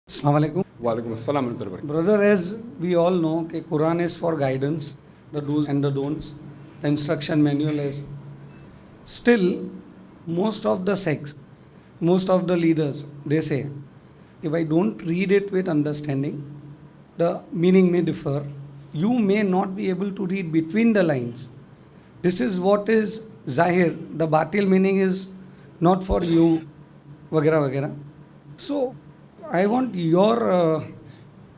Assalamu alaikum. Walaikum assalam. Brother, as we all know, कि Quran is for guidance, the do's and the don'ts, the instruction manual is. Still, most of the sects, most of the leaders, they say, if I don't read it with understanding, the meaning may differ. You may not be able to read between the lines. This is what is Zahir. The batil meaning is not for you, वगैरह वगैरह. So, I want your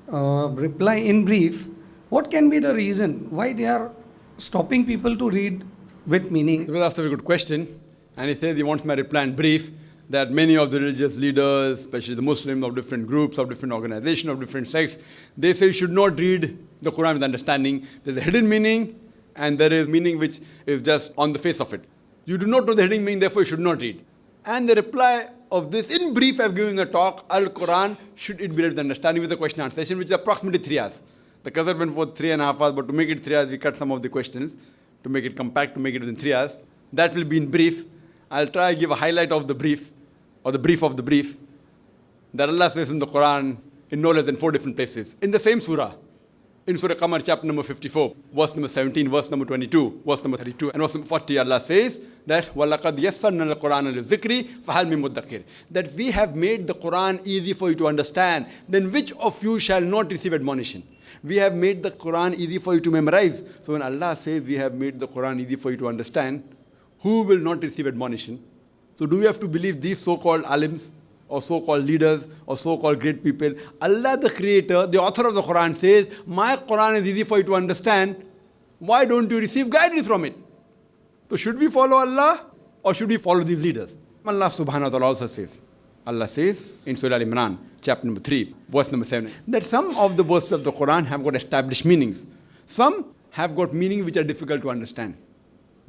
reply in brief. What can be the reason why they are stopping people to read with meaning? He was asked a very good question, and he says he wants my reply in brief that many of the religious leaders, especially the Muslims of different groups, of different organizations, of different sects, they say you should not read the Quran with understanding. There's a hidden meaning, and there is meaning which is just on the face of it. You do not know the hidden meaning, therefore you should not read. And the reply of this, in brief, I've given a talk, Al-Quran, should it be read with understanding, with a question and answer session, which is approximately 3 hours. The Qasr went for 3.5 hours, but to make it 3 hours, we cut some of the questions to make it compact, to make it within 3 hours. That will be in brief. I'll try to give a highlight of the brief, or the brief of the brief, that Allah says in the Quran in no less than 4 different places. In the same surah, in Surah Qamar, chapter number 54, verse number 17, verse number 22, verse number 32, and verse number 40, Allah says that وَلَقَدْ يَسَّرْنَا الْقُرْآنَ لِلذِّكْرِ فَهَلْ مِن مُدَّكِرٍ. That we have made the Quran easy for you to understand, then which of you shall not receive admonition? We have made the Quran easy for you to memorize. So when Allah says we have made the Quran easy for you to understand, who will not receive admonition? So do we have to believe these so-called alims, or so-called leaders, or so-called great people? Allah, the creator, the author of the Quran says, my Quran is easy for you to understand. Why don't you receive guidance from it? So should we follow Allah, or should we follow these leaders? Allah subhanahu wa ta'ala also says, Allah says in Surah Al-Imran, chapter number 3, verse number 7, that some of the verses of the Quran have got established meanings. Some have got meanings which are difficult to understand.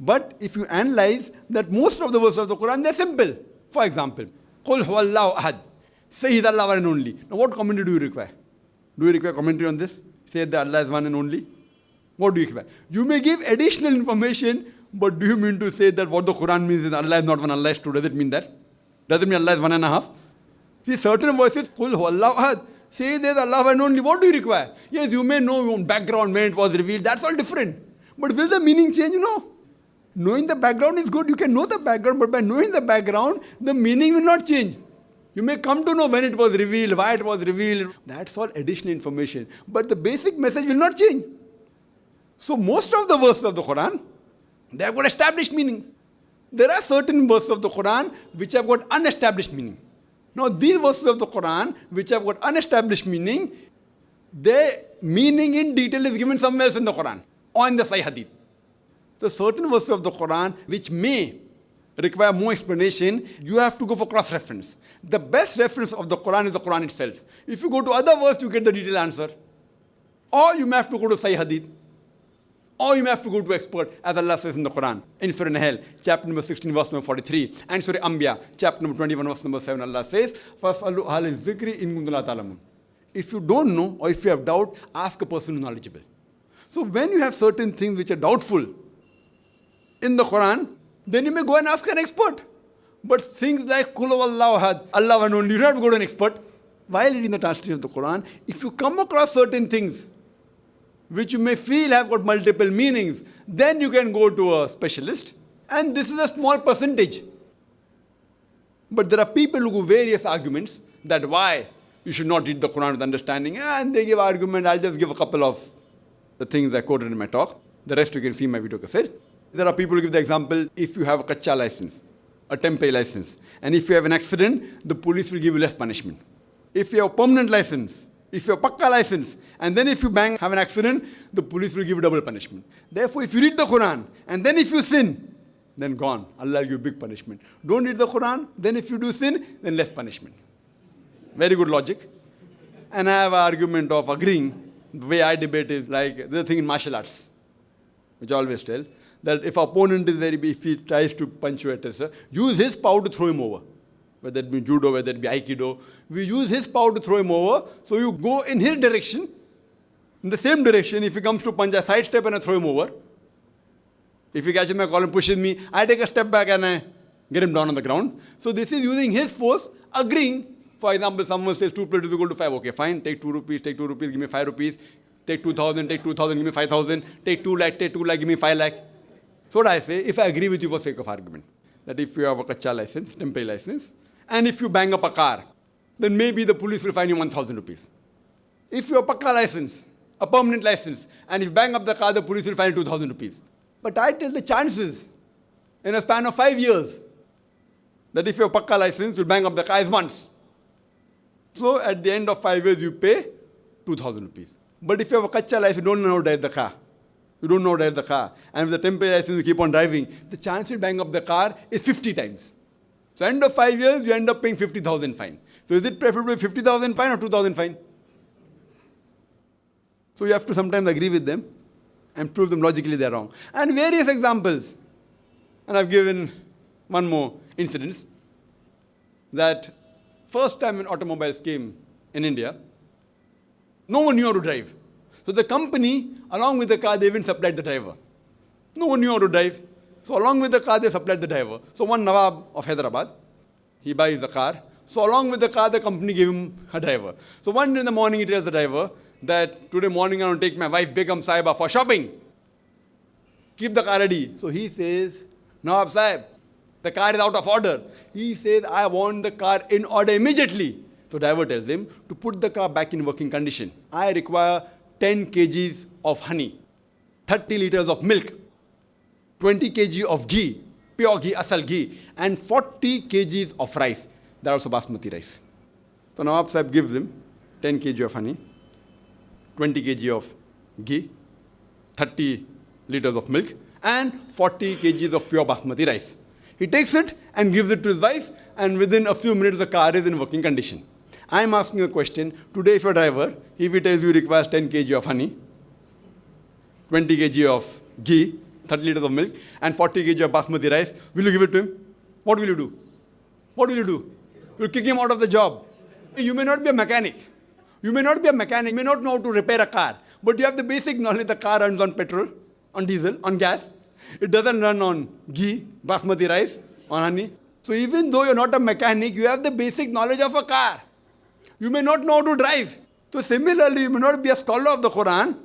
But if you analyze that most of the verses of the Quran, they're simple. For example, Qul huwallahu ahad. Say He's Allah one and only. Now what commentary do you require? Do you require commentary on this? Say that Allah is one and only? What do you require? You may give additional information, but do you mean to say that what the Quran means is Allah is not one, Allah is two? Does it mean that? Does it mean Allah is 1.5? See, certain verses, Qul huwallahu ahad. Say there's Allah one and only. What do you require? Yes, you may know your own background when it was revealed. That's all different. But will the meaning change? No. Knowing the background is good, you can know the background, but by knowing the background, the meaning will not change. You may come to know when it was revealed, why it was revealed. That's all additional information. But the basic message will not change. So most of the verses of the Quran, they have got established meanings. There are certain verses of the Quran which have got unestablished meaning. Now these verses of the Quran which have got unestablished meaning, their meaning in detail is given somewhere else in the Quran or in the Sahih Hadith. So certain verses of the Quran which may require more explanation, you have to go for cross-reference. The best reference of the Quran is the Quran itself. If you go to other verses, you get the detailed answer. Or you may have to go to Sahih Hadith. Or you may have to go to expert, as Allah says in the Quran. In Surah Nahl, chapter number 16, verse number 43. And Surah Anbiya, chapter number 21, verse number 7, Allah says, فَاسْأَلُوا أَهْلَ الذِّكْرِ إِن كُنتُمْ لَا تَعْلَمُونَ. If you don't know, or if you have doubt, ask a person who is knowledgeable. So when you have certain things which are doubtful in the Quran, then you may go and ask an expert. But things like Qul huwallahu ahad, Allah one only, you don't have to go to an expert. While reading the translation of the Quran, if you come across certain things which you may feel have got multiple meanings, then you can go to a specialist. And this is a small percentage. But there are people who give various arguments that why you should not read the Quran with understanding. And they give argument. I'll just give a couple of the things I quoted in my talk. The rest you can see in my video cassette. There are people who give the example, if you have a kacha license, a temporary license, and if you have an accident, the police will give you less punishment. If you have a permanent license, if you have a pakka license, and then if you have an accident, the police will give you double punishment. Therefore, if you read the Quran, and then if you sin, then gone. Allah will give you big punishment. Don't read the Quran, then if you do sin, then less punishment. Very good logic. And I have an argument of agreeing. The way I debate is like, there's a thing in martial arts, which I always tell, that if opponent is if he tries to punch you, etc., use his power to throw him over. Whether it be judo, whether it be aikido, we use his power to throw him over. So you go in his direction, in the same direction. If he comes to punch, I sidestep and I throw him over. If he catches my collar and pushes me, I take a step back and I get him down on the ground. So this is using his force, agreeing For example, someone says 2 plus 2 is equal to 5. Okay, fine. Take 2 rupees, take 2 rupees, give me 5 rupees. Take 2,000, take 2,000, give me 5,000. Take 2 lakh, give me 5 lakh. So what I say, if I agree with you for sake of argument, that if you have a kacha license, temporary license, and if you bang up a car, then maybe the police will fine you 1,000 rupees. If you have a pakka license, a permanent license, and if you bang up the car, the police will fine you 2,000 rupees. But I tell the chances in a span of 5 years that if you have a pakka license, you'll bang up the car is once. So at the end of 5 years, you pay 2,000 rupees. But if you have a kacha license, you don't know how to drive the car. You don't know how to drive the car. And with the temporary license, you keep on driving. The chance you bang up the car is 50 times. So end of 5 years, you end up paying 50,000 fine. So is it preferable 50,000 fine or 2,000 fine? So you have to sometimes agree with them and prove them logically they're wrong. And various examples. And I've given one more incident. That first time when automobiles came in India, no one knew how to drive. So the company, along with the car, they even supplied the driver. No one knew how to drive. So along with the car, they supplied the driver. So one Nawab of Hyderabad, he buys a car. So along with the car, the company gave him a driver. So one day in the morning, he tells the driver that today morning I want to take my wife Begum Sahiba for shopping. Keep the car ready. So he says, Nawab Sahib, the car is out of order. He says, I want the car in order immediately. So driver tells him to put the car back in working condition. I require 10 kgs of honey, 30 liters of milk, 20 kg of ghee, pure ghee, asal ghee, and 40 kgs of rice. That also basmati rice. So Nawab Sahib gives him 10 kg of honey, 20 kg of ghee, 30 liters of milk, and 40 kgs of pure basmati rice. He takes it and gives it to his wife, and within a few minutes the car is in working condition. I am asking a question. Today if your driver, if he tells you he requires 10 kg of honey, 20 kg of ghee, 30 liters of milk, and 40 kg of basmati rice, will you give it to him? What will you do? What will you do? You'll kick him out of the job. You may not be a mechanic. You may not be a mechanic. You may not know how to repair a car. But you have the basic knowledge the car runs on petrol, on diesel, on gas. It doesn't run on ghee, basmati rice, on honey. So even though you're not a mechanic, you have the basic knowledge of a car. You may not know how to drive. So similarly, you may not be a scholar of the Quran,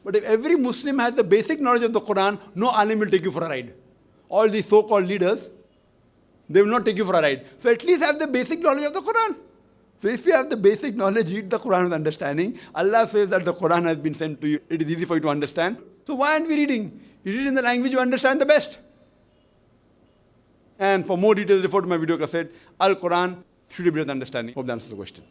but if every Muslim has the basic knowledge of the Quran, no alim will take you for a ride. All these so-called leaders, they will not take you for a ride. So at least have the basic knowledge of the Quran. So if you have the basic knowledge, read the Quran with understanding. Allah says that the Quran has been sent to you. It is easy for you to understand. So why aren't we reading? You read in the language you understand the best. And for more details, refer to my video cassette, Al-Quran, should be with understanding. Hope that answers the question.